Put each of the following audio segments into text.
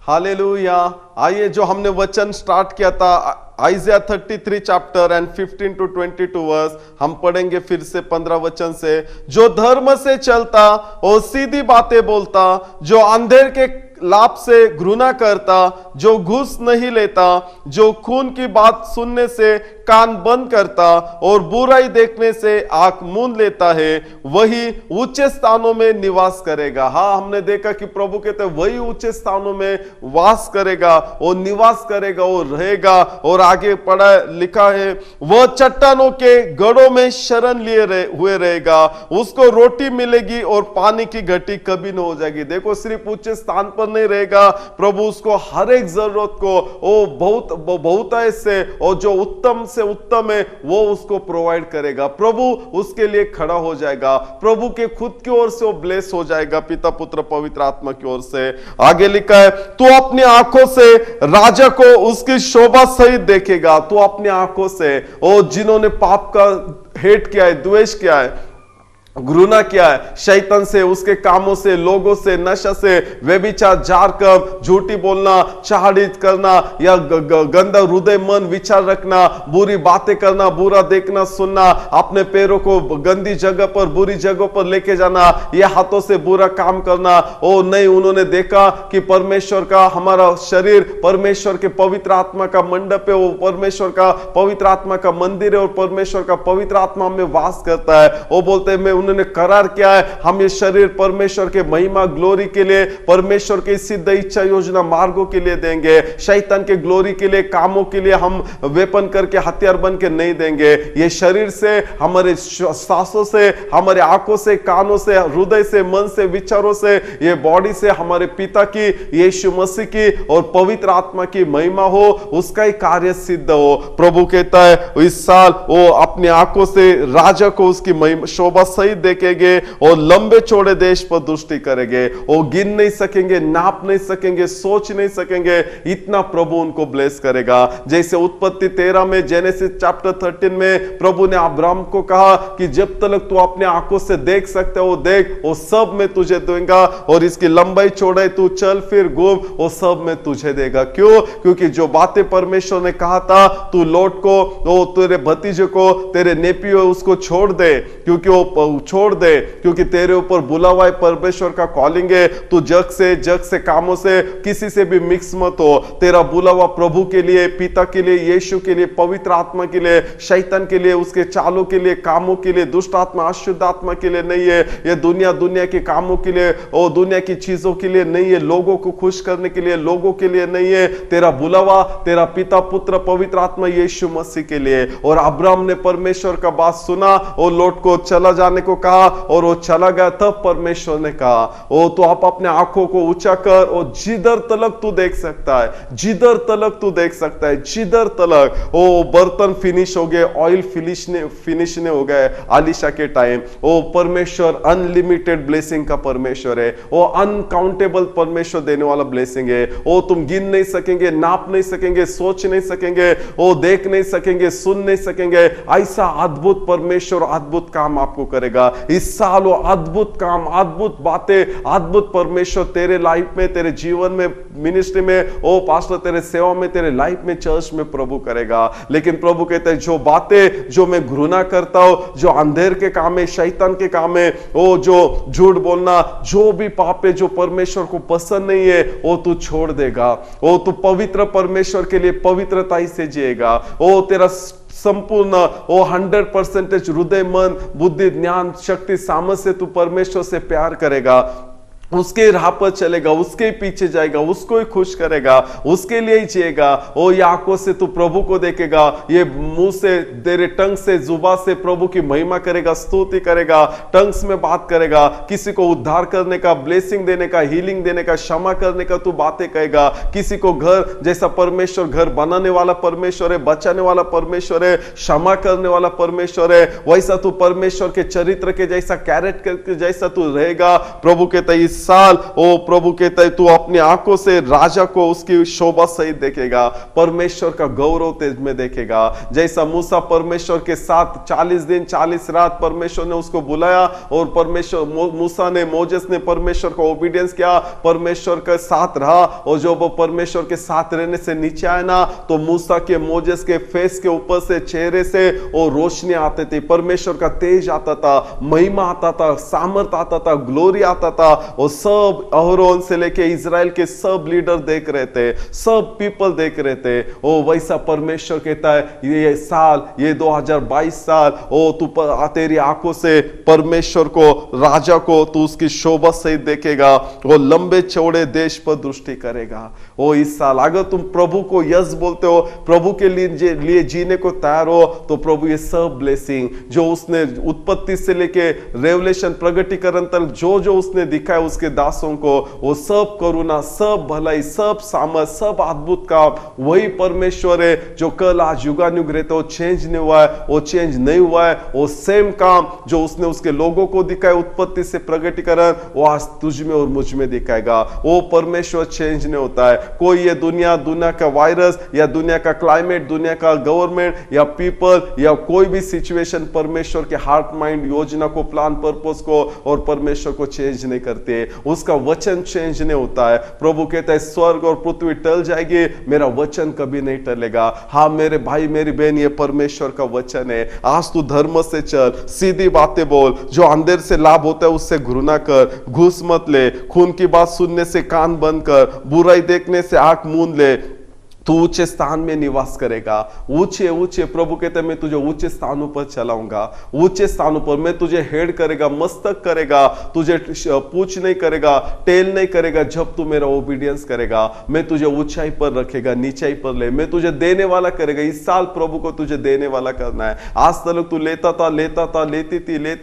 Hallelujah. आइए, जो हमने वचन स्टार्ट किया था आइज़िया 33 चैप्टर एंड 15 to 22 वर्स, हम पढ़ेंगे फिर से 15 वचन से। जो धर्म से चलता और सीधी बातें बोलता, जो अंधेर के लाभ से घृणा करता, जो घूस नहीं लेता, जो खून की बात सुनने से कान बंद करता और बुराई देखने से आंख मूंद लेता है, वही ऊंचे स्थानों में निवास करेगा। हाँ, हमने देखा कि प्रभु कहते हैं वही ऊंचे स्थानों में वास करेगा, वो निवास करेगा, वो रहेगा। और आगे पढ़ा लिखा है, वह चट्टानों के गढ़ों में शरण लिए हुए रहेगा, उसको रोटी मिलेगी और पानी की घटी कभी न हो जाएगी। देखो, सिर्फ ऊंचे स्थान पर नहीं रहेगा, प्रभु उसको हर एक जरूरत को वो बहुत से और जो उत्तम से उत्तम है वो उसको प्रोवाइड करेगा। प्रभु उसके लिए खड़ा हो जाएगा, प्रभु के खुद की ओर से वो ब्लेस हो जाएगा, पिता पुत्र पवित्र आत्मा की ओर से। आगे लिखा है, तू अपनी आंखों से राजा को उसकी शोभा सहित देखेगा। तू अपनी आंखों से, और जिन्होंने पाप का हेट किया है, द्वेष किया है, घृणा किया है, शैतान से, उसके कामों से, लोगों से, नशा से, व्यभिचार, जार कर, झूठी बोलना, चाहड़ी करना, या गंदा हृदय मन विचार रखना, बुरी बातें करना, बुरा देखना सुनना, अपने पैरों को गंदी जगह पर, बुरी जगह पर लेके जाना, या हाथों से बुरा काम करना। ओ नहीं, उन्होंने देखा कि परमेश्वर का हमारा शरीर परमेश्वर के पवित्र आत्मा का मंडप है, वो परमेश्वर का पवित्र आत्मा का मंदिर है, और परमेश्वर का पवित्र आत्मा में वास करता है। वो बोलते हैं, मैं उन्होंने करार किया है, हम ये शरीर परमेश्वर के महिमा ग्लोरी के लिए, परमेश्वर के सिद्ध इच्छा योजना मार्गों के लिए देंगे। शैतान के ग्लोरी के लिए, कामों के लिए हम वेपन करके, हथियार बन के नहीं देंगे। ये शरीर से, हमारे सांसों से, हमारे आंखों से, कानों से, हृदय से, मन से, विचारों से, ये बॉडी से हमारे पिता की, यीशु मसीह की और पवित्र आत्मा की महिमा हो, उसका ही कार्य सिद्ध हो। प्रभु कहता है इस साल वो अपनी आंखों से राजा को उसकी महिमा शोभा सहित देखेंगे और लंबे चौड़े देश पर दृष्टि करेंगे। वो गिन नहीं सकेंगे, नाप नहीं सकेंगे, सोच नहीं सकेंगे, इतना प्रभु उनको ब्लेस करेगा। जैसे उत्पत्ति 13 में, जेनेसिस चैप्टर 13 में प्रभु ने अब्राहम को कहा कि जब तक तू अपने आंखों से देख सकते हो देख, वो सब मैं तुझे दूंगा, और इसकी लंबाई चौड़ाई तू चल फिर घूम, वो सब मैं तुझे देगा। क्यों? क्योंकि जो बातें परमेश्वर ने कहा था, तू लौट को, वो तेरे भतीजे को, तेरे नेपियो उसको छोड़ दे, क्योंकि वो छोड़ दे, क्योंकि तेरे ऊपर बुला हुआ परमेश्वर का कॉलिंग है। तू जग से कामों से किसी से भी मिक्स मत हो। तेरा बुला हुआ प्रभु के लिए, पिता के लिए, यीशु के लिए, पवित्र आत्मा के लिए, शैतान के लिए, उसके चालों के लिए, कामों के लिए, दुष्ट आत्मा, अशुद्ध आत्मा के लिए नहीं है। ये दुनिया के कामों के लिए और दुनिया की चीजों के लिए नहीं है, लोगों को खुश करने के लिए, लोगों के लिए नहीं है। तेरा बुलावा, तेरा पिता पुत्र पवित्र आत्मा यीशु मसीह के लिए। और अब्राहम ने परमेश्वर का बात सुना और लौट को चला जाने को कहा, और वो चला गया। तब परमेश्वर ने कहा, ओ तो आप अपने आंखों को ऊंचा कर, और जिधर तलक तू देख सकता है, जिधर तलक तू देख सकता है, जिधर तलक। ओ बर्तन फिनिश हो गए, ऑयल फिनिश ने हो गए आलिशा के टाइम। ओ परमेश्वर अनलिमिटेड ब्लेसिंग का परमेश्वर है, वो अनकाउंटेबल परमेश्वर देने वाला ब्लेसिंग है। ओ तुम गिन नहीं सकेंगे, नाप नहीं सकेंगे, सोच नहीं सकेंगे, ओ देख नहीं सकेंगे, सुन नहीं सकेंगे। ऐसा अद्भुत परमेश्वर अद्भुत काम आपको करेगा इस साल। वो अद्भुत काम, अद्भुत बातें, अद्भुत परमेश्वर तेरे लाइफ में, तेरे जीवन में, मिनिस्ट्री में, ओ पास्टर तेरे सेवा में, तेरे लाइफ में, चर्च में प्रभु करेगा। लेकिन प्रभु कहते हैं जो बातें जो मैं घृणा करता हूं, जो अंधेर के काम है, शैतान के काम है, ओ जो झूठ बोलना, जो भी पाप है जो परमेश्वर को पसंद नहीं है, वो तू छोड़ देगा। ओ तू पवित्र परमेश्वर के लिए पवित्रता ही से जिएगा। ओ तेरा संपूर्ण वो 100% हृदय मन बुद्धि ज्ञान शक्ति सामर्थ से तू परमेश्वर से प्यार करेगा, उसके राह पर चलेगा, उसके पीछे जाएगा, उसको ही खुश करेगा, उसके लिए ही जिएगा। ओ ये आंखों से तू प्रभु को देखेगा, ये मुंह से, तेरे टंग से, जुबान से प्रभु की महिमा करेगा, स्तुति करेगा, टंग्स में बात करेगा, किसी को उद्धार करने का, ब्लेसिंग देने का, हीलिंग देने का, क्षमा करने का तू बातें कहेगा। किसी को घर जैसा परमेश्वर घर बनाने वाला परमेश्वर है, बचाने वाला परमेश्वर है, क्षमा करने वाला परमेश्वर है, वैसा तू परमेश्वर के चरित्र के जैसा, कैरेक्टर के जैसा तू रहेगा। प्रभु कहता है इस साल ओ प्रभु कहता है तू अपनी आंखों से राजा को उसकी शोभा सहित देखेगा, परमेश्वर का गौरव तेज में देखेगा। जैसा मूसा परमेश्वर के साथ 40 दिन 40 रात परमेश्वर ने उसको बुलाया और परमेश्वर मूसा ने मोजेस ने परमेश्वर का ओबीडियंस किया, परमेश्वर के साथ रहा, और जो वो परमेश्वर के साथ रहने से नीचे आए ना तो मूसा के मोजेस के फेस के ऊपर से चेहरे से और रोशनी आते थे, परमेश्वर का तेज आता था, महिमा आता था, सामर्थ आता था, ग्लोरी आता था। और सब अहरोन से लेके इजराइल के सब लीडर देख रहे थे, सब पीपल देख रहे थे। ओ वैसा परमेश्वर कहता है ये साल, ये 2022 साल, ओ तू तेरी आंखों से परमेश्वर को, राजा को तू उसकी शोभा सहित देखेगा, वो लंबे चौड़े देश पर दृष्टि करेगा। ओ इस साल अगर तुम प्रभु को यस बोलते हो, प्रभु के लिए जीने को तैयार हो, तो प्रभु ये सब ब्लेसिंग जो उसने उत्पत्ति से लेके रेवलेशन प्रगटीकरण तक जो जो उसने दिखाया उसके दासों को, वो सब करुणा, सब भलाई, सब सामर्थ, सब अद्भुत काम वही परमेश्वर है जो कल आज युगानुग रहते हो, चेंज नहीं हुआ है, वो चेंज नहीं हुआ है। वो सेम काम जो उसने उसके लोगों को दिखाया उत्पत्ति से प्रगटीकरण, वो आज तुझ में और मुझ में दिखाएगा। वो परमेश्वर चेंज नहीं होता है। कोई ये दुनिया का वायरस या दुनिया का क्लाइमेट, दुनिया का गवर्नमेंट या पीपल या कोई भी सिचुएशन परमेश्वर के हार्ट माइंड योजना को, प्लान पर्पस को और परमेश्वर को चेंज नहीं करते, उसका वचन चेंज नहीं होता है। प्रभु कहता है स्वर्ग और पृथ्वी टल जाएगी, मेरा वचन कभी नहीं टलेगा। हाँ मेरे भाई मेरी बहन, ये परमेश्वर का वचन है। आज तू धर्म से चल, सीधी बातें बोल, जो अंधेर से लाभ होता है उससे घृणा कर, घूस मत ले, खून की बात सुनने से कान बंद कर, बुराई देखने से आंख मूंद ले, तू ऊंचे स्थान में निवास करेगा। ऊंचे ऊंचे प्रभु कहते हैं मैं तुझे ऊंचे स्थानों पर चलाऊंगा, ऊंचे स्थानों पर मैं तुझे हेड करेगा, मस्तक करेगा, तुझे पूछ नहीं करेगा, टेल नहीं करेगा। जब तू मेरा ओबीडियंस करेगा मैं तुझे ऊंचाई पर रखेगा, नीचाई पर ले, मैं तुझे देने वाला करेगा। इस साल प्रभु को तुझे देने वाला करना है। आज तक तू लेता था, लेती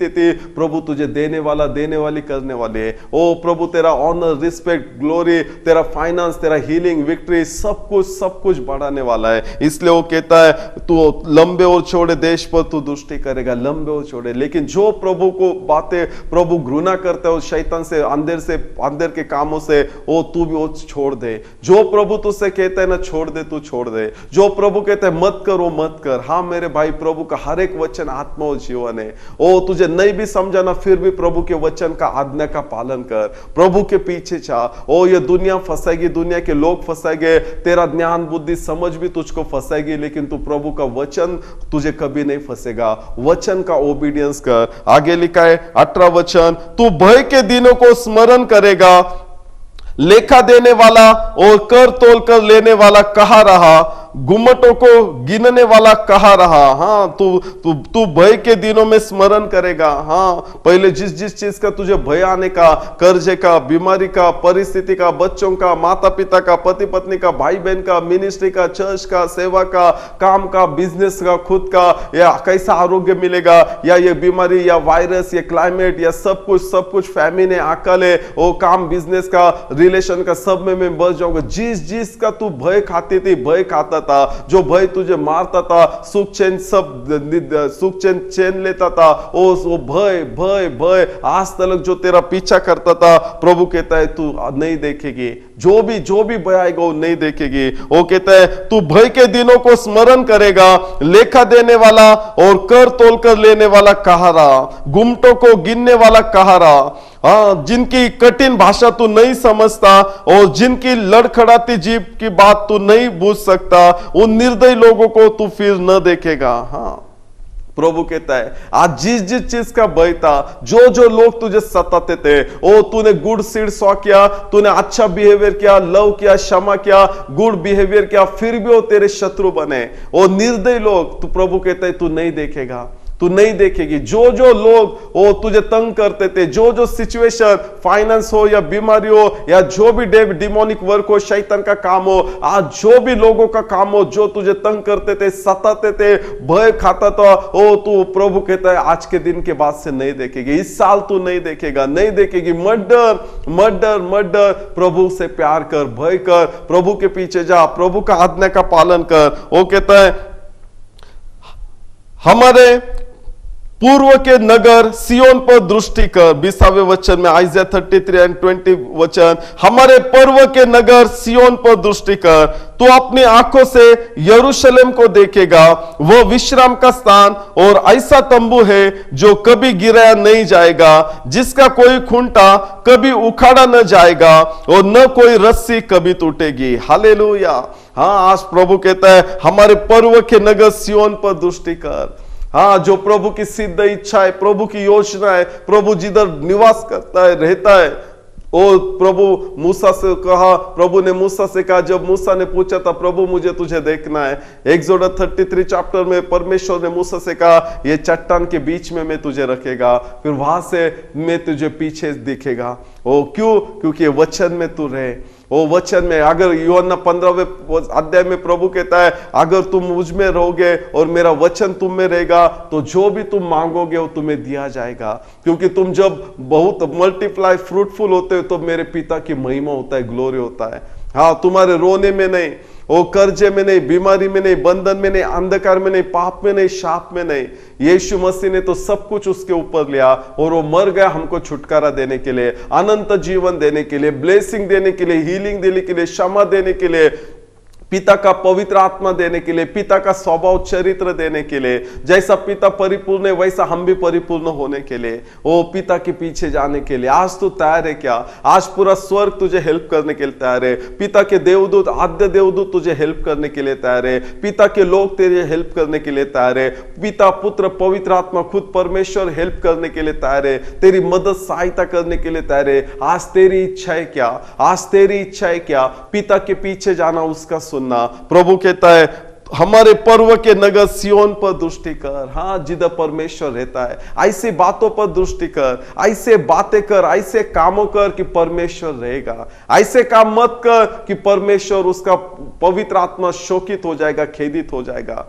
थी, प्रभु तुझे देने वाली करने वाले। ओ प्रभु तेरा ऑनर, रिस्पेक्ट, ग्लोरी, तेरा फाइनेंस, तेरा हीलिंग, विक्ट्री, सब कुछ बढ़ाने वाला है। इसलिए वो कहता है तू लंबे और चौड़े देश पर तू दृष्टि करेगा, लंबे और चौड़े। लेकिन जो प्रभु को बातें प्रभु घृणा करता है, शैतान से, अंदर के कामों से, वो तू भी वो छोड़ दे। जो प्रभु तुझसे कहता है ना छोड़ दे, तू छोड़ दे। जो प्रभु कहता है मत कर, वो मत कर। हाँ मेरे भाई, प्रभु का हर एक वचन आत्मा और जीवन है। ओ तुझे नहीं भी समझाना फिर भी प्रभु के वचन का, आज्ञा का पालन कर, प्रभु के पीछे चाह। ओ ये दुनिया फंसाएगी, दुनिया के लोग फंसाएंगे, तेरा ज्ञान बुद्धि समझ भी तुझको फंसाएगी, लेकिन तू प्रभु का वचन तुझे कभी नहीं फंसेगा। वचन का ओबीडियंस कर। आगे लिखा है 18 वचन, तू भय के दिनों को स्मरण करेगा, लेखा देने वाला और कर तोल कर लेने वाला कहाँ रहा, गुम्मटों को गिनने वाला कहाँ रहा। हाँ तू भय के दिनों में स्मरण करेगा। हाँ पहले जिस चीज का तुझे भय आने का, कर्जे का, बीमारी का, परिस्थिति का, बच्चों का, माता पिता का, पति पत्नी का, भाई बहन का, मिनिस्ट्री का, चर्च का, सेवा का, काम का, बिजनेस का, खुद का, या कैसा आरोग्य मिलेगा, या ये बीमारी या वायरस या क्लाइमेट या सब कुछ फैमिली अकल है, वो काम बिजनेस का, रिलेशन का, सब में मैं बच जाऊंगा। जिस का तू भय खाती थी, भय खाता था, जो भय तुझे मारता था, सुख चैन लेता था, वो भय आज तक जो तेरा पीछा करता था, प्रभु कहता है तू नहीं देखेगी। जो भी भय आएगा वो नहीं देखेगी। वो कहता है तू भय के दिनों को स्मरण करेगा, लेखा देने वाला और कर तोल कर लेने वाला कहाँ रहा, गुम्मटों को गिनने वाला कहाँ रहा। हाँ जिनकी कठिन भाषा तू नहीं समझता और जिनकी लड़खड़ाती जीभ की बात तू नहीं बूझ सकता, उन निर्दयी लोगों को तू फिर न देखेगा। हाँ प्रभु कहता है आज जिस चीज का भय था, जो लोग तुझे सताते थे, ओ तूने गुड सीड सॉ किया, तूने अच्छा बिहेवियर किया, लव किया, क्षमा किया, गुड बिहेवियर किया, फिर भी वो तेरे शत्रु बने। ओ निर्दयी लोग, तू प्रभु कहता है तू नहीं देखेगा, तू नहीं देखेगी। जो लोग वो तुझे तंग करते थे, जो सिचुएशन, फाइनेंस हो या बीमारी हो या जो भी डिमोनिक वर्क हो, शैतान का काम हो, आज जो भी लोगों का काम हो जो तुझे तंग करते थे, सताते थे, भय खाता था, ओ तू प्रभु कहता है आज के दिन के बाद से नहीं देखेगी। इस साल तू नहीं देखेगा, नहीं देखेगी। मर्डर प्रभु से प्यार कर, भय कर, प्रभु के पीछे जा, प्रभु का आज्ञा का पालन कर। वो कहता है हमारे पूर्व के नगर सियोन पर दृष्टि कर। 20वें वचन में आइज़ाया 33 एंड 20 वचन, हमारे पूर्व के नगर सियोन पर दृष्टि कर, तो अपनी आंखों से यरूशलेम को देखेगा, वह विश्राम का स्थान और ऐसा तंबू है जो कभी गिराया नहीं जाएगा, जिसका कोई खूंटा कभी उखाड़ा न जाएगा और न कोई रस्सी कभी टूटेगी। हालेलुया। हाँ, आज प्रभु कहता है हमारे पर्व के नगर सियोन पर दृष्टि कर। हाँ, जो प्रभु की सिद्ध इच्छा है, प्रभु की योजना है, प्रभु जिधर निवास करता है, रहता है। ओ प्रभु मूसा से कहा, प्रभु ने मूसा से कहा, जब मूसा ने पूछा था प्रभु मुझे तुझे देखना है, एक्सोडस 33 चैप्टर में परमेश्वर ने मूसा से कहा ये चट्टान के बीच में मैं तुझे रखेगा, फिर वहां से मैं तुझे पीछे दिखेगा। ओ क्यों? क्योंकि वचन में तू रहे। वो वचन में, अगर यूहन्ना 15वें अध्याय में प्रभु कहता है अगर तुम मुझ में रहोगे और मेरा वचन तुम में रहेगा तो जो भी तुम मांगोगे वो तुम्हें दिया जाएगा। क्योंकि तुम जब बहुत मल्टीप्लाई फ्रूटफुल होते हो तो मेरे पिता की महिमा होता है, ग्लोरी होता है। हाँ, तुम्हारे रोने में नहीं, वो कर्जे में नहीं, बीमारी में नहीं, बंधन में नहीं, अंधकार में नहीं, पाप में नहीं, शाप में नहीं। यीशु मसीह ने तो सब कुछ उसके ऊपर लिया और वो मर गया हमको छुटकारा देने के लिए, अनंत जीवन देने के लिए, ब्लेसिंग देने के लिए, हीलिंग देने के लिए, क्षमा देने के लिए, पिता का पवित्र आत्मा देने के लिए, पिता का स्वभाव चरित्र देने के लिए। जैसा पिता परिपूर्ण है वैसा हम भी परिपूर्ण होने के लिए, वो पिता के पीछे जाने के लिए। आज तू तैयार है क्या? आज पूरा स्वर्ग तुझे हेल्प करने के लिए तैयार है। पिता के देवदूत, आद्य देवदूत तुझे हेल्प करने के लिए तैयार है। पिता के लोग तेरे हेल्प करने के लिए तैयार है। पिता, पुत्र, पवित्र आत्मा, खुद परमेश्वर हेल्प करने के लिए तैयार है, तेरी मदद सहायता करने के लिए तैयार है। आज तेरी इच्छा है क्या? आज तेरी इच्छा है क्या? पिता के पीछे जाना, उसका सुनना। प्रभु कहता है हमारे पर्व के नगर सियोन पर दृष्टि कर। हाँ, जिधर परमेश्वर रहता है, ऐसी बातों पर दृष्टि कर, ऐसे बातें कर, ऐसे कामों कर कि परमेश्वर रहेगा। ऐसे काम मत कर कि परमेश्वर, उसका पवित्र आत्मा शोकित हो जाएगा, खेदित हो जाएगा,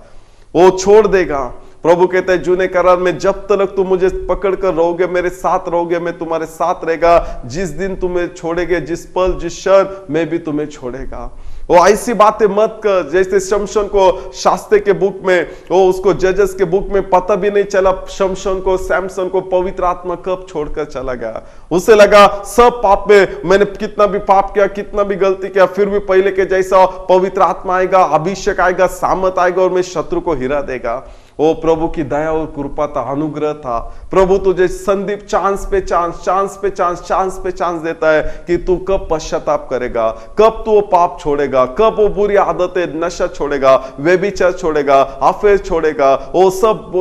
वो छोड़ देगा। प्रभु कहता है जूने करार में, जब तक तुम मुझे पकड़ कर रहोगे, मेरे साथ रहोगे, मैं तुम्हारे साथ रहेगा। जिस दिन तुम्हें छोड़ेगे, जिस पल, जिस क्षण, मैं भी तुम्हें छोड़ेगा। वो ऐसी बातें मत कर जैसे शमशन को शास्त्र के बुक में, वो उसको जजेस के बुक में पता भी नहीं चला शमशन को, सैमसन को पवित्र आत्मा कब छोड़कर चला गया। उसे लगा सब पाप में, मैंने कितना भी पाप किया, कितना भी गलती किया, फिर भी पहले के जैसा पवित्र आत्मा आएगा, अभिषेक आएगा, सामत आएगा और मैं शत्रु को हिरा देगा। वो प्रभु की दया और कृपा था, अनुग्रह था। प्रभु तुझे संदीप चांस पे चांस, चांस पे चांस, चांस पे चांस देता है कि तू कब पश्चाताप करेगा, कब तू वो पाप छोड़ेगा, कब वो बुरी आदतें, नशा छोड़ेगा, व्यभिचार छोड़ेगा, अफेयर छोड़ेगा, वो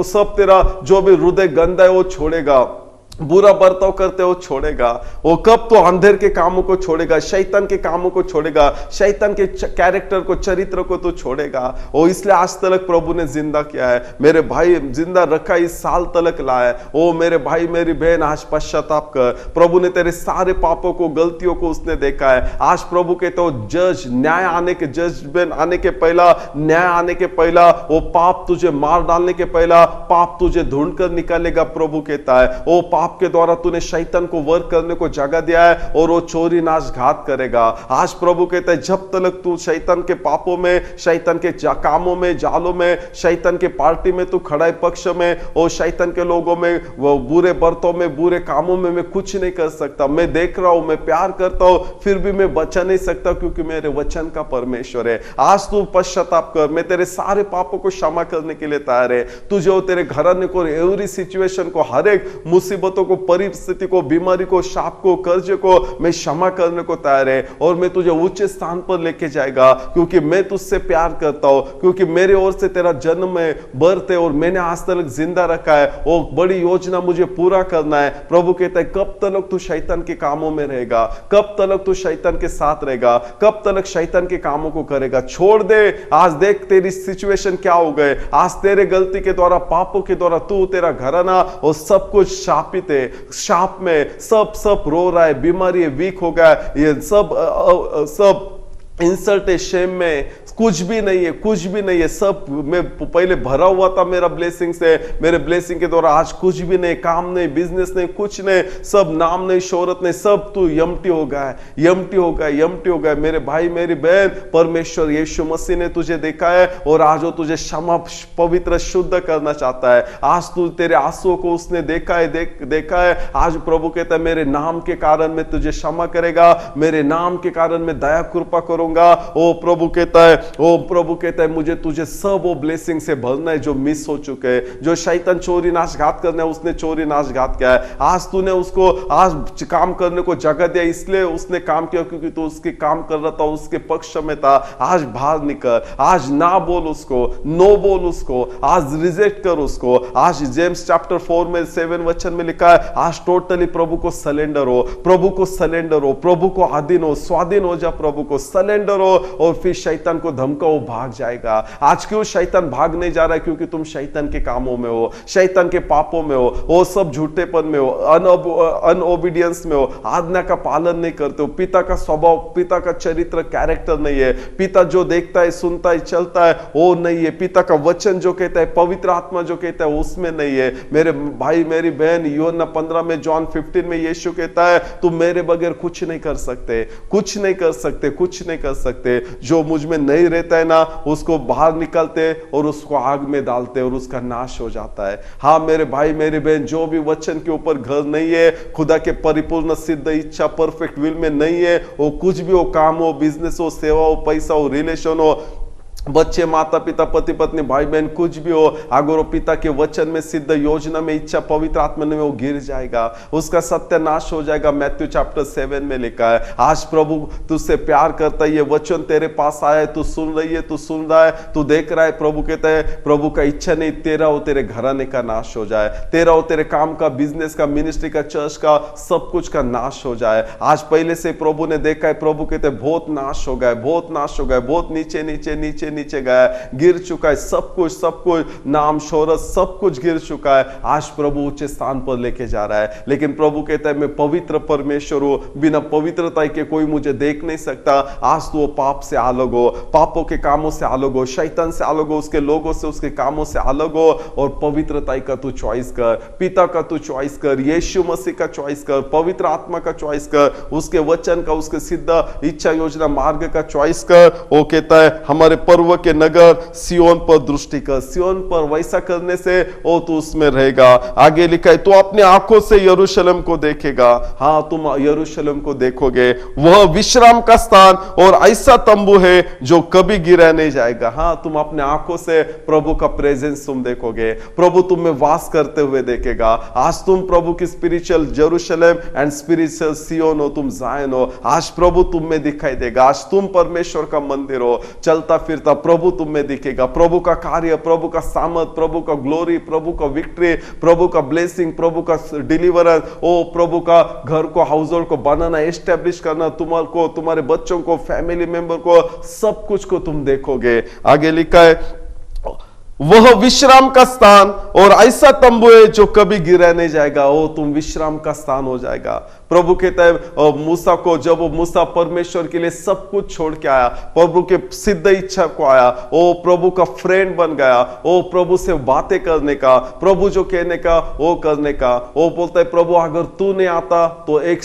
सब तेरा जो भी हृदय गंदा है वो छोड़ेगा, बुरा बर्ताव करते हो छोड़ेगा। वो कब तो अंधेर के कामों को छोड़ेगा, शैतान के कामों को छोड़ेगा, शैतान के कैरेक्टर को, चरित्र को तो छोड़ेगा। वो इसलिए आज तक प्रभु ने जिंदा किया है, मेरे भाई जिंदा रखा, इस साल तक लाया। ओ मेरे भाई, मेरी बहन, आज पश्चाताप कर। प्रभु ने तेरे सारे पापों को, गलतियों को उसने देखा है। आज प्रभु कहते हो जज, न्याय आने के, जजमेंट आने के पहला, न्याय आने के पहला, वो पाप तुझे मार डालने के पहला, पाप तुझे ढूंढ कर निकालेगा। प्रभु कहता है वो पाप के द्वारा तूने शैतान को वर्क करने को जगह दिया है और वो चोरी नाश घात करेगा। आज प्रभु कहता है जब तक तू शैतान के पापों में, शैतान के कामों में, जालों में, शैतान के पार्टी में तू खड़ा है, पक्ष में, और शैतान के लोगों में, वो बुरे बर्तों में, बुरे कामों में मैं कुछ नहीं कर सकता। मैं देख रहा हूं, मैं प्यार करता हूं, फिर भी मैं बचा नहीं सकता क्योंकि मेरे वचन का परमेश्वर है। आज तू पश्चाताप कर, मैं तेरे सारे पापों को क्षमा करने के लिए तैयार है। तुझे और तेरे घराने को, एवरी सिचुएशन को, हर एक मुसीबतों को, परिस्थिति को, बीमारी को, शाप को, कर्ज को मैं क्षमा करने को तैयार है और मैं तुझे उच्च स्थान पर लेके जाएगा क्योंकि मैं तुझसे प्यार करता हूं, क्योंकि मेरे ओर से तेरा जन्म है, बर्थ है और मैंने आज तक जिंदा रखा है। वो बड़ी योजना मुझे पूरा करना है। प्रभु कहता है कब तक तू शैतान के कामों में रहेगा, कब तक तू शैतान के साथ रहेगा, कब तक शैतान के कामों को करेगा। छोड़ दे। आज देख तेरी सिचुएशन क्या हो गए। आज तेरे गलती के द्वारा, पापों के द्वारा तू, तेरा घराना और सब कुछ शापित है। शाप में सब रो रहा है, बीमारी है, वीक हो गया, ये सब इंसल्ट है, शेम में कुछ भी नहीं है, कुछ भी नहीं है। सब मैं पहले भरा हुआ था मेरा ब्लेसिंग से, मेरे ब्लेसिंग के द्वारा आज कुछ भी नहीं, काम नहीं, बिजनेस नहीं, कुछ नहीं, सब नाम नहीं, शोहरत नहीं, सब तू यमटी हो गया है, यमटी हो गया, यमटी हो गया। मेरे भाई मेरी बहन, परमेश्वर यीशु मसीह ने तुझे देखा है और आज वो तुझे क्षमा, पवित्र, शुद्ध करना चाहता है। आज तू तेरे आंसुओं को उसने देखा है, देखा है। आज प्रभु कहता है मेरे नाम के कारण मैं तुझे क्षमा करेगा, मेरे नाम के कारण मैं दया कृपा करूंगा। ओ प्रभु कहता है, ओ प्रभु कहता है मुझे तुझे सब वो ब्लेसिंग से भरना है जो मिस हो चुके हैं, जो शैतान चोरी नाश घात करना है उसने चोरी नाश घात किया है। आज तूने उसको आज काम करने को जगह दिया, इसलिए उसने काम किया क्योंकि तू उसके काम कर रहा था, उसके पक्ष में था। आज बाहर निकल, आज ना बोल उसको, नो बोल उसको, आज रिजेक्ट कर उसको। आज जेम्स चैप्टर 4 में 7 वचन में लिखा है आज टोटली प्रभु को सरेंडर हो, प्रभु को सरेंडर हो, प्रभु को अधीन हो, स्वाधीन हो जा, प्रभु को सरेंडर हो और फिर शैतान को धमकाओ, भाग जाएगा। आज क्यों शैतान भाग नहीं जा रहा है? क्योंकि तुम शैतान के कामों में हो, शैतान के पापों में हो, वो सब झूठेपन में हो, अनओबीडियंस में हो, आज्ञा का पालन नहीं करते हो, पिता का स्वभाव, पिता का चरित्र, कैरेक्टर नहीं है, पिता जो देखता है, सुनता है, चलता है वो नहीं है, पिता का वचन जो कहता है, पवित्र आत्मा जो कहता है उसमें नहीं है। मेरे भाई मेरी बहन, यूहन्ना 15 में, जॉन 15 में यीशु कहता है तुम मेरे बगैर कुछ नहीं कर सकते, कुछ नहीं कर सकते, कुछ नहीं कर सकते। जो मुझ में नहीं रहता है ना उसको बाहर निकालते और उसको आग में डालते और उसका नाश हो जाता है। हाँ मेरे भाई मेरी बहन, जो भी वचन के ऊपर घर नहीं है, खुदा के परिपूर्ण सिद्ध इच्छा परफेक्ट विल में नहीं है, वो कुछ भी हो, काम हो, बिजनेस हो, सेवा हो, पैसा हो, रिलेशन हो, बच्चे, माता पिता, पति पत्नी, भाई बहन, कुछ भी हो, अगर वो पिता के वचन में, सिद्ध योजना में, इच्छा पवित्र आत्मा में वो गिर जाएगा, उसका सत्यानाश हो जाएगा। मैथ्यू चैप्टर 7 में लिखा है आज प्रभु तुझसे प्यार करता है, ये वचन तेरे पास आया है, तू सुन रही है, तू सुन रहा है, तू देख रहा है। प्रभु कहता है, प्रभु का इच्छा नहीं तेरा हो तेरे घराने का नाश हो जाए, तेरा हो तेरे काम का, बिजनेस का, मिनिस्ट्री का, चर्च का, सब कुछ का नाश हो जाए। आज पहले से प्रभु ने देखा है, प्रभु कहते हैं बहुत नाश हो गया, बहुत नाश हो गया, बहुत नीचे नीचे नीचे नीचे गया, गिर चुका है, सब कुछ, सब कुछ, नाम, शोहरत, सब कुछ गिर चुका है। आज प्रभु ऊंचे स्थान पर लेके जा रहा है, लेकिन प्रभु कहता है मैं पवित्र परमेश्वर हूं, बिना पवित्रता के कोई मुझे देख नहीं सकता। आज तो वो पाप से अलग हो, पापों के कामों से अलग हो, शैतान से अलग हो, उसके लोगों से, उसके कामों से अलग हो और पवित्रता का तू चॉइस कर, पिता का तू चॉइस कर, यीशु मसीह का चॉइस कर, पवित्र आत्मा का चॉइस कर, उसके वचन का, उसके सिद्ध इच्छा योजना मार्ग का चॉइस कर। वो कहता है हमारे पर्व के नगर सियोन पर दृष्टि कर, सियोन पर वैसा करने से ओ तू उसमें रहेगा। आगे लिखा है तो अपनी आंखों से यरूशलेम को देखेगा। हाँ तुम यरूशलेम को देखोगे, वह विश्राम का स्थान और ऐसा तंबू है जो कभी गिरा नहीं जाएगा। हाँ तुम अपने आंखों से प्रभु का प्रेजेंस तुम देखोगे, प्रभु तुम में वास करते हुए देखेगा। आज तुम प्रभु की स्पिरिचुअल जेरूशलेम एंड स्पिरिचुअल सियोन हो, तुम जायन हो। आज प्रभु तुम में दिखाई देगा, आज तुम परमेश्वर का मंदिर हो, चलता फिरता प्रभु तुम में दिखेगा। प्रभु का कार्य, प्रभु का सामर्थ, प्रभु का ग्लोरी, प्रभु का विक्ट्री, प्रभु का ब्लेसिंग, प्रभु का डिलीवरेंस, ओ प्रभु का घर को, हाउस होल्ड को बनाना, एस्टेब्लिश करना, तुम्हारे को, तुम्हारे बच्चों को, फैमिली मेंबर को, सब कुछ को तुम देखोगे। आगे लिखा है वह विश्राम का स्थान और ऐसा तंबू है जो कभी गिरा नहीं जाएगा। ओ तुम विश्राम का स्थान हो जाएगा। प्रभु कहता है मूसा को, जब वो मूसा परमेश्वर के लिए सब कुछ छोड़ के आया, प्रभु के सिद्ध इच्छा को आया, ओ प्रभु का फ्रेंड बन गया, ओ प्रभु से बातें करने का, प्रभु जो कहने का वो करने का। वो बोलता है प्रभु अगर तू नहीं आता तो एक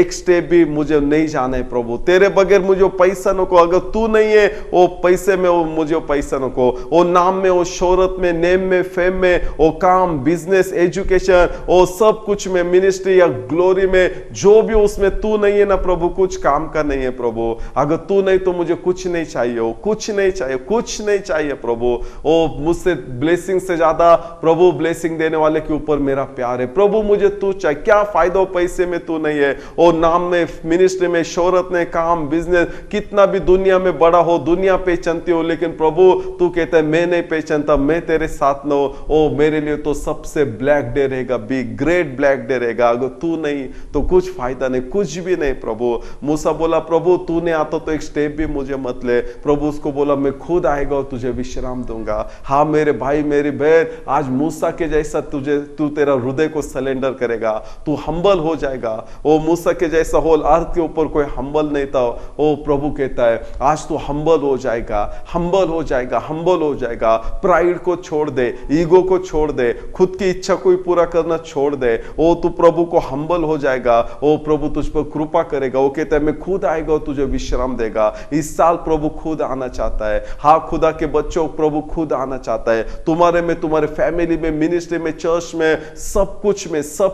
स्टेप भी मुझे नहीं जाना है प्रभु, तेरे बगैर मुझे पैसा नको, अगर तू नहीं है वो पैसे में वो मुझे पैसा नको, वो नाम में, वो शोहरत में, नेम में, फेम में, वो काम, बिजनेस, एजुकेशन, वो सब कुछ में, मिनिस्ट्री या ग्लोरी में, जो भी उसमें तू नहीं है ना प्रभु, कुछ काम का नहीं है प्रभु। अगर तू नहीं तो मुझे कुछ नहीं चाहिए, हो कुछ नहीं चाहिए, कुछ नहीं चाहिए प्रभु। ओ मुझसे ब्लेसिंग से ज्यादा प्रभु ब्लेसिंग देने वाले के ऊपर मेरा प्यार है। प्रभु मुझे तू चाहिए, क्या फायदा हो पैसे में तू नहीं है, ओ नाम में, मिनिस्ट्री में, शोहरत में, काम, बिजनेस, कितना भी दुनिया में बड़ा हो, दुनिया पहचानती हो, लेकिन प्रभु तू कहता है मैं नहीं पहचानता, मैं तेरे साथ न हो, ओ मेरे लिए तो सबसे ब्लैक डे रहेगा, बी ग्रेट ब्लैक डे बैठे रहेगा, अगर तू नहीं तो कुछ फायदा नहीं, कुछ भी नहीं प्रभु। मूसा बोला प्रभु तू नहीं आता तो एक स्टेप भी मुझे मत ले। प्रभु उसको बोला मैं खुद आएगा और तुझे विश्राम दूंगा। हाँ मेरे भाई मेरी बहन, आज मूसा के जैसा तू तेरा हृदय को सरेंडर करेगा, तू हम्बल हो जाएगा। ओ मूसा के जैसा होल अर्थ के ऊपर कोई हम्बल नहीं था। ओ प्रभु कहता है आज तू हम्बल हो जाएगा, हम्बल हो जाएगा, हम्बल हो जाएगा। प्राइड को छोड़ दे, ईगो को छोड़ दे, खुद की इच्छा को पूरा करना छोड़ दे। ओ तू प्रभु को हम्बल हो जाएगा, ओ प्रभु तुझ पर कृपा करेगा। वो कहता है मैं खुद आएगा और तुझे विश्राम देगा। इस साल प्रभु खुद आना चाहता है। हाँ खुदा के बच्चों, प्रभु खुद आना चाहता है तुम्हारे में, तुम्हारे फैमिली में, मिनिस्ट्री में, चर्च में, सब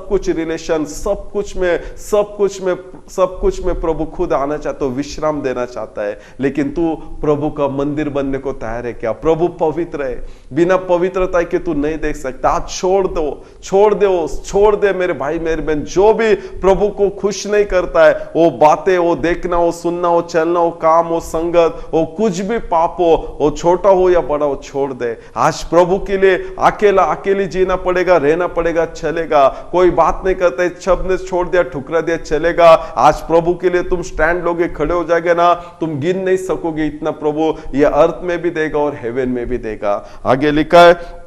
कुछ रिलेशन, सब कुछ में प्रभु खुद आना चाहता है, विश्राम देना चाहता है। लेकिन तू प्रभु का मंदिर बनने को तैयार है क्या? प्रभु पवित्र है, बिना पवित्रता के तू नहीं देख सकता। आज छोड़ दे मेरे भाई मेरे बहन। जो भी प्रभु को खुश नहीं करता है, वो बातें, वो देखना, वो सुनना, वो चलना, वो काम, वो संगत, वो कुछ भी पाप हो, वो छोटा हो या बड़ा हो, छोड़ दे। आज प्रभु के लिए अकेली जीना पड़ेगा, रहना पड़ेगा, चलेगा। कोई बात नहीं करता है, सब ने छोड़ दिया, ठुकरा दिया, चलेगा। आज प्रभु के लिए तुम स्टैंड लोगे, खड़े हो जाएगा ना, तुम गिन नहीं सकोगे इतना प्रभु ये अर्थ में भी देगा और हेवन में भी देगा। आगे लिखा है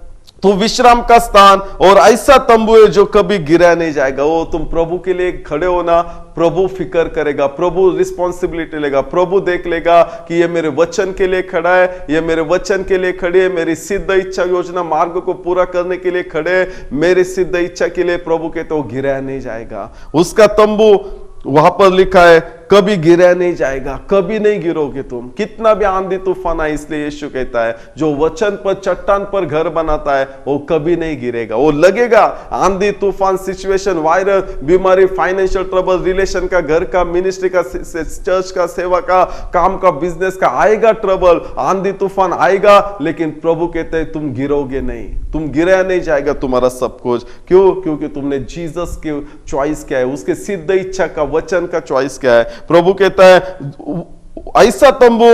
तो विश्राम का स्थान और ऐसा तंबू है जो कभी गिरा नहीं जाएगा। वो तुम प्रभु के लिए खड़े हो ना, प्रभु फिक्र करेगा, प्रभु रिस्पॉन्सिबिलिटी लेगा, प्रभु देख लेगा कि ये मेरे वचन के लिए खड़ा है, ये मेरे वचन के लिए खड़े है, मेरी सिद्ध इच्छा योजना मार्ग को पूरा करने के लिए खड़े है, मेरी सिद्ध इच्छा के लिए प्रभु के तो गिरा नहीं जाएगा। उसका तंबू वहां पर लिखा है कभी गिरा नहीं जाएगा, कभी नहीं गिरोगे तुम। कितना भी आंधी तूफान आए, इसलिए यीशु कहता है जो वचन पर, चट्टान पर घर बनाता है वो कभी नहीं गिरेगा। वो लगेगा आंधी तूफान, सिचुएशन, वायरस, बीमारी, फाइनेंशियल ट्रबल, रिलेशन का, घर का, मिनिस्ट्री का, चर्च का, सेवा का, काम का, बिजनेस का, आएगा ट्रबल, आंधी तूफान आएगा, लेकिन प्रभु कहते हैं तुम गिरोगे नहीं, तुम गिरा नहीं जाएगा तुम्हारा सब कुछ। क्यों? क्योंकि तुमने जीसस की चॉइस किया है, उसके सिद्ध इच्छा का, वचन का चॉइस किया है। प्रभु कहता है ऐसा तंबू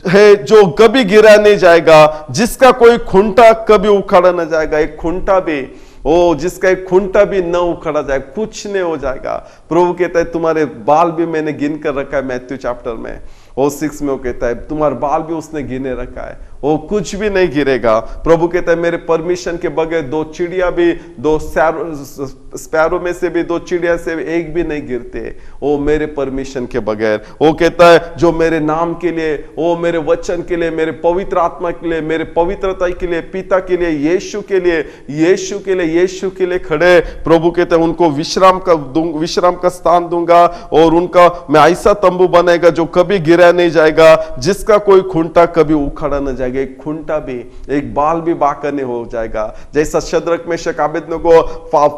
है जो कभी गिरा नहीं जाएगा, जिसका कोई खुंटा कभी उखाड़ा न जाएगा। एक खुंटा भी, ओ जिसका एक खुंटा भी न उखड़ा जाए, कुछ नहीं हो जाएगा। प्रभु कहता है तुम्हारे बाल भी मैंने गिन कर रखा है। मैथ्यू चैप्टर में और 6 में वो कहता है तुम्हारे बाल भी उसने गिने रखा है, वो कुछ भी नहीं गिरेगा। प्रभु कहता है मेरे परमिशन के बगैर दो चिड़िया भी, दो स्पैरो में से भी, दो चिड़िया से भी एक भी नहीं गिरते, वो मेरे परमिशन के बगैर। वो कहता है जो मेरे नाम के लिए, वो मेरे वचन के लिए, मेरे पवित्र आत्मा के लिए, मेरे पवित्रता के लिए, पिता के लिए, यीशु के लिए खड़े, प्रभु कहते हैं उनको विश्राम का स्थान दूंगा और उनका मैं ऐसा तंबू बनाएगा जो कभी गिरा नहीं जाएगा, जिसका कोई खुंटा कभी उखड़ा न जाएगा। एक खुंटा भी, एक बाल भी बाका नहीं हो जाएगा। जैसा शद्रक मेशक अबेदनगो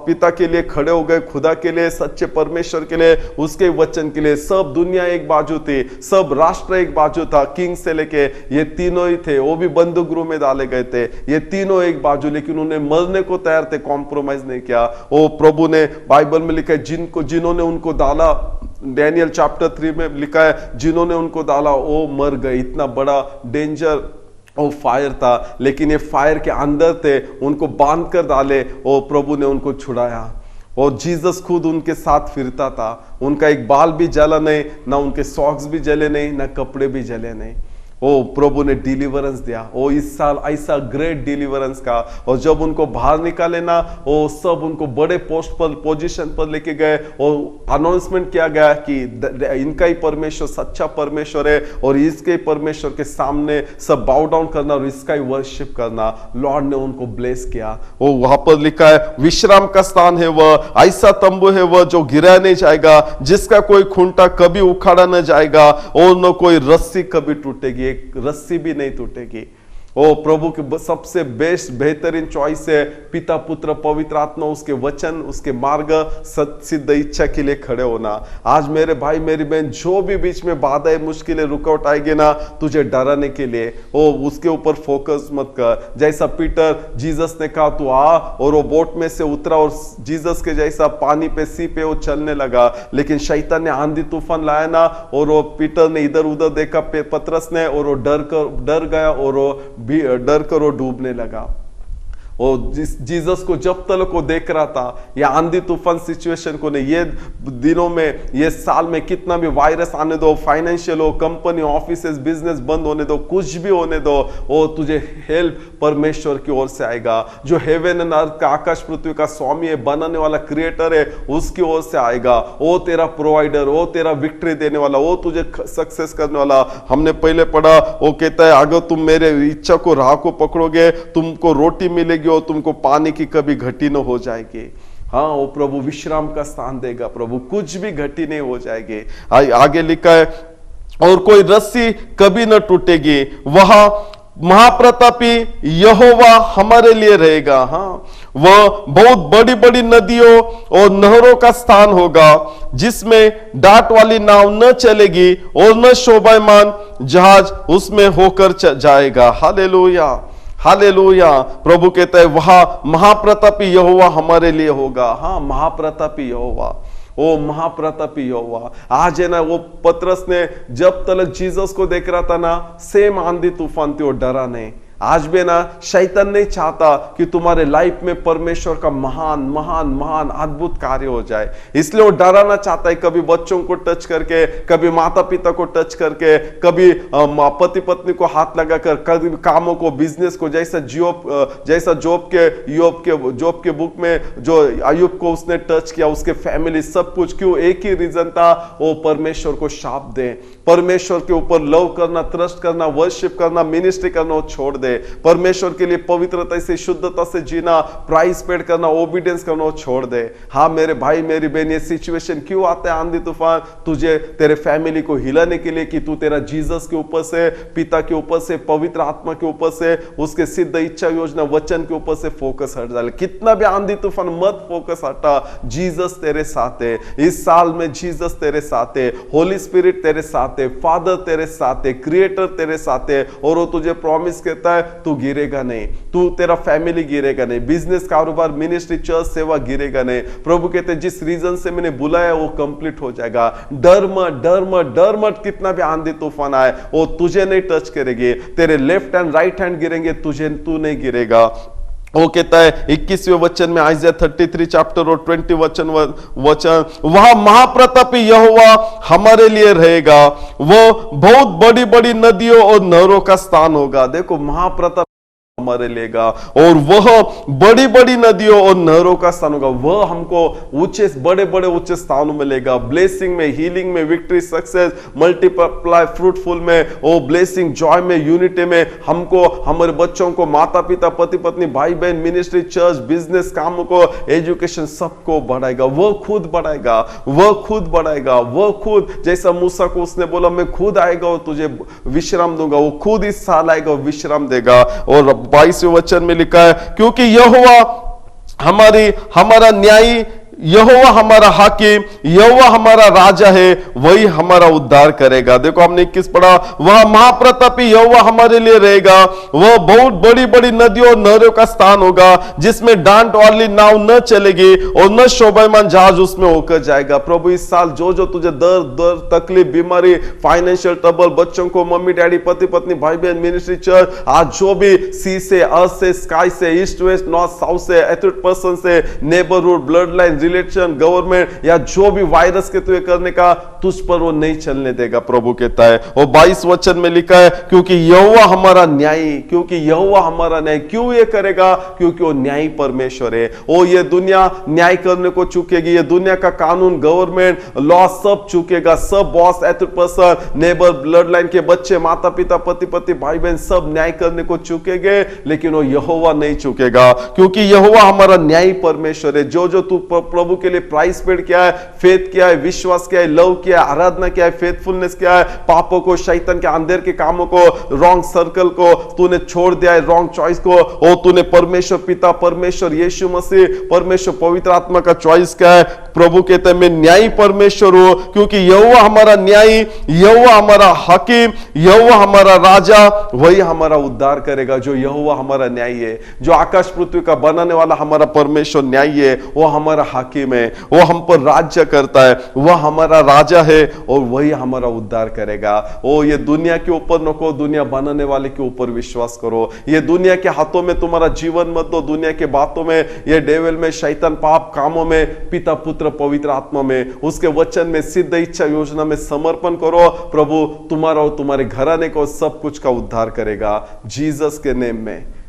पिता के लिए खड़े हो गए, खुदा के लिए, सच्चे परमेश्वर के लिए, उसके वचन के लिए। सब दुनिया एक बाजू थी, सब राष्ट्र एक बाजू था, किंग से लेके ये तीनों ही थे, वो भी बंदूक गृह में डाले गए थे, ये तीनों एक बाजू, लेकिन उन्हें मरने को तैयार थे, कॉम्प्रोमाइज नहीं किया। वो प्रभु ने बाइबल में लिखा है जिन्होंने उनको डाला, डैनियल चैप्टर 3 में लिखा है जिन्होंने उनको डाला वो मर गए। इतना बड़ा डेंजर वो फायर था, लेकिन ये फायर के अंदर थे, उनको बांध कर डाले और प्रभु ने उनको छुड़ाया। और जीसस खुद उनके साथ फिरता था, उनका एक बाल भी जला नहीं, ना उनके सॉक्स भी जले नहीं, ना कपड़े भी जले नहीं। ओ प्रभु ने डिलीवरेंस दिया। ओ इस साल ऐसा ग्रेट डिलीवरेंस का, और जब उनको बाहर निकाले ना, वो सब उनको बड़े पोस्ट पर, पोजीशन पर लेके गए और अनाउंसमेंट किया गया कि इनका ही परमेश्वर सच्चा परमेश्वर है और इसके परमेश्वर के सामने सब बाउ डाउन करना और इसका ही वर्शिप करना। लॉर्ड ने उनको ब्लेस किया। वो वहां पर लिखा है विश्राम का स्थान है वह, ऐसा तंबू है वह जो गिरा नहीं जाएगा, जिसका कोई खुंटा कभी उखाड़ा न जाएगा और न कोई रस्सी कभी टूटेगी। एक रस्सी भी नहीं टूटेगी। ओ प्रभु के सबसे बेस्ट बेहतरीन चॉइस है, पिता पुत्र पवित्र आत्मा, उसके वचन, उसके मार्ग, सिद्ध इच्छा के लिए खड़े होना। आज मेरे भाई मेरी बहन, जो भी बीच में बाधाएं, मुश्किलें, रुकावट आएगी ना, तुझे डराने के लिए ओ उसके ऊपर फोकस मत कर। जैसा पीटर, जीसस ने कहा तू आ, और वो बोट में से उतरा और जीसस के जैसा पानी पे, सी पे वो चलने लगा, लेकिन शैतान ने आंधी तूफान लाया ना, और वो पीटर ने इधर उधर देखा, पतरस ने, और वो डर गया और वो डर कर वो डूबने लगा। और जीसस को जब तक को देख रहा था, या आंधी तूफान सिचुएशन को नहीं, ये दिनों में, ये साल में कितना भी वायरस आने दो, फाइनेंशियल हो, कंपनी, ऑफिस, बिजनेस बंद होने दो, कुछ भी होने दो, वो तुझे हेल्प परमेश्वर की ओर से आएगा। जो हेवन एंड अर्थ का, आकाश पृथ्वी का स्वामी है, बनाने वाला क्रिएटर है, उसकी ओर से आएगा। वो तेरा प्रोवाइडर, वो तेरा विक्ट्री देने वाला, वो तुझे सक्सेस करने वाला। हमने पहले पढ़ा, वो कहता है अगर तुम मेरे इच्छा को, राह को पकड़ोगे, तुमको रोटी मिलेगी और तुमको पानी की कभी घटी न हो जाएगी। हाँ, वो प्रभु विश्राम का स्थान देगा, प्रभु कुछ भी घटी नहीं हो जाएगी। आगे लिखा है, और कोई रस्सी कभी न टूटेगी, वह महाप्रतापी यहोवा हमारे लिए रहेगा। हाँ, वह बहुत बड़ी बड़ी नदियों और नहरों का स्थान होगा, जिसमें डाट वाली नाव न चलेगी और न शोभायमान जहाज उसमें होकर जाएगा। Hallelujah, hallelujah. प्रभु कहता है वहां महाप्रतापी यहोवा हमारे लिए होगा। हाँ, महाप्रतापी यहोवा, ओ महाप्रतापी यहोवा। आज है ना, वो पतरस ने जब तक जीसस को देख रहा था ना, सेम आंधी तूफान थी, वो डरा नहीं। आज भी ना, शैतान नहीं चाहता कि तुम्हारे लाइफ में परमेश्वर का महान महान महान अद्भुत कार्य हो जाए, इसलिए वो डराना चाहता है। कभी बच्चों को टच करके, कभी माता पिता को टच करके, कभी पति पत्नी को हाथ लगाकर, कभी कामों को, बिजनेस को, जैसा जॉब के बुक में जो अय्यूब को उसने टच किया, उसके फैमिली सब कुछ। क्यों? एक ही रीजन था, वो परमेश्वर को शाप दे, परमेश्वर के ऊपर लव करना, ट्रस्ट करना, वर्शिप करना, मिनिस्ट्री करना वो छोड़ दे, परमेश्वर के लिए पवित्रता से, शुद्धता से जीना, प्राइस पेड करना, ओबीडियंस करना वो छोड़ दे। हाँ मेरे भाई मेरी बहन, ये सिचुएशन क्यों आता है आंधी तूफान? तुझे, तेरे फैमिली को हिलाने के लिए, कि तू तेरा जीसस के ऊपर से, पिता के ऊपर से, पवित्र आत्मा के ऊपर से, उसके सिद्ध इच्छा योजना वचन के ऊपर से फोकस हट जाए। कितना भी आंधी तूफान मत फोकस हटा, जीसस तेरे साथ है। इस साल में जीसस तेरे साथ है, होली स्पिरिट तेरे साथ है, फादर तेरे साथ है, क्रिएटर तेरे साथ है, और वो तुझे प्रॉमिस कहता है तू गिरेगा नहीं, तू, तेरा फैमिली गिरेगा नहीं, बिजनेस, कारोबार, मिनिस्ट्री, चर्च, सेवा गिरेगा नहीं। प्रभु कहते जिस रीजन से मैंने बुलाया वो कंप्लीट हो जाएगा। डर मत, डर मत, डर मत। कितना भी आंधी तूफान आए वो तुझे नहीं टच करेंगे, तेरे लेफ्ट हैंड राइट हैंड गिरेंगे, तू नहीं गिरेगा। वो कहता है 21वें वचन में, आइज़ाया 33 चैप्टर और 20 वचन, वह महाप्रतापी यहोवा हमारे लिए रहेगा, वो बहुत बड़ी बड़ी नदियों और नहरों का स्थान होगा। देखो, महाप्रताप हमारे लेगा, और वह बड़ी बड़ी नदियों और नहरों का स्थान होगा। वह हमको ऊंचे, बड़े बड़े ऊंचे स्थानों में लेगा, ब्लेसिंग में, हीलिंग में, विक्ट्री, सक्सेस, मल्टीप्लाई, फ्रूटफुल में, ओ ब्लेसिंग, जॉय में, यूनिटी में, हमको, हमारे बच्चों को, माता पिता, पति पत्नी, भाई बहन, मिनिस्ट्री, चर्च, बिजनेस, काम को, एजुकेशन, सबको बढ़ाएगा। वह खुद बढ़ाएगा, वह खुद बढ़ाएगा, वह खुद, जैसा मूसा को उसने बोला मैं खुद आएगा और तुझे विश्राम दूंगा, वो खुद इस साल आएगा और विश्राम देगा। और 22वें वचन में लिखा है, क्योंकि यहोवा हमारा न्यायी, यहोवा हमारा हाकिम, यहोवा हमारा राजा है, वही हमारा उद्धार करेगा। देखो हमने 21 पढ़ा, वह महाप्रतापी यहोवा हमारे लिए रहेगा, वह बहुत बड़ी बड़ी नदियों और नहरों का स्थान होगा, जिसमें डांट वाली नाव न चलेगी और न शोभायमान जहाज उसमें होकर जाएगा। प्रभु इस साल जो तुझे दर्द, तकलीफ, बीमारी, फाइनेंशियल ट्रबल, बच्चों को, मम्मी डैडी, पति पत्नी, भाई बहन, मिनिस्ट्री, चर्च, आज जो भी सी से, अर्थ से, स्काई से, ईस्ट वेस्ट नॉर्थ साउथ से, एथलीट पर्सन से, neighbourhood, blood line, relation, government, या जो भी वायरस के तुझे करने का, तुझ पर वो नहीं चलने देगा। प्रभु कहता है, और 22 वचन में लिखा है, क्योंकि यहोवा हमारा न्यायी, क्योंकि यहोवा हमारा न्याय। क्यों ये करेगा? क्योंकि वो न्यायी परमेश्वर है। ओ ये दुनिया न्याय करने को चुकेगी, ये दुनिया का कानून, गवर्नमेंट, लॉ सब चुकेगा, सब boss, athlete person, neighbour, blood line के बच्चे, माता पिता, पति पति, भाई बहन, सब न्याय करने को चुकेंगे, लेकिन वो यहोवा नहीं चुकेगा, क्योंकि यहोवा हमारा न्यायी परमेश्वर है। जो तू प्रभु के लिए प्राइस पेड किया है, फेथ किया है, विश्वास किया है, लव किया है, आराधना किया है, फेथफुलनेस किया है, पापों को, शैतान के अंधेर के कामों को, रॉन्ग सर्कल को तूने छोड़ दिया है, रॉन्ग चॉइस को, और तूने परमेश्वर पिता, परमेश्वर यीशु मसीह, परमेश्वर पवित्र आत्मा का चॉइस किया है। प्रभु कहते हैं मैं न्यायी परमेश्वर हूं, क्योंकि यहोवा हमारा न्यायी, यहोवा हमारा हाकिम, यहोवा हमारा राजा, वही हमारा उद्धार करेगा। जो यहोवा हमारा न्यायी है, जो आकाश पृथ्वी का बनाने वाला हमारा परमेश्वर न्यायी है, वो हमारा हाकिम हाकिम है, वो हम पर राज्य करता है, वह हमारा राजा है और वही हमारा उद्धार करेगा। ओ ये दुनिया के ऊपर नको, दुनिया बनाने वाले के ऊपर विश्वास करो। ये दुनिया के हाथों में तुम्हारा जीवन मत दो, दुनिया के बातों में, ये डेविल में, शैतान, पाप कामों में, पिता पुत्र पवित्र आत्मा में, उसके वचन में, सिद्ध इच्छा योजना में समर्पण करो। प्रभु तुम्हारा और तुम्हारे घराने को सब कुछ का उद्धार करेगा जीसस के नेम में।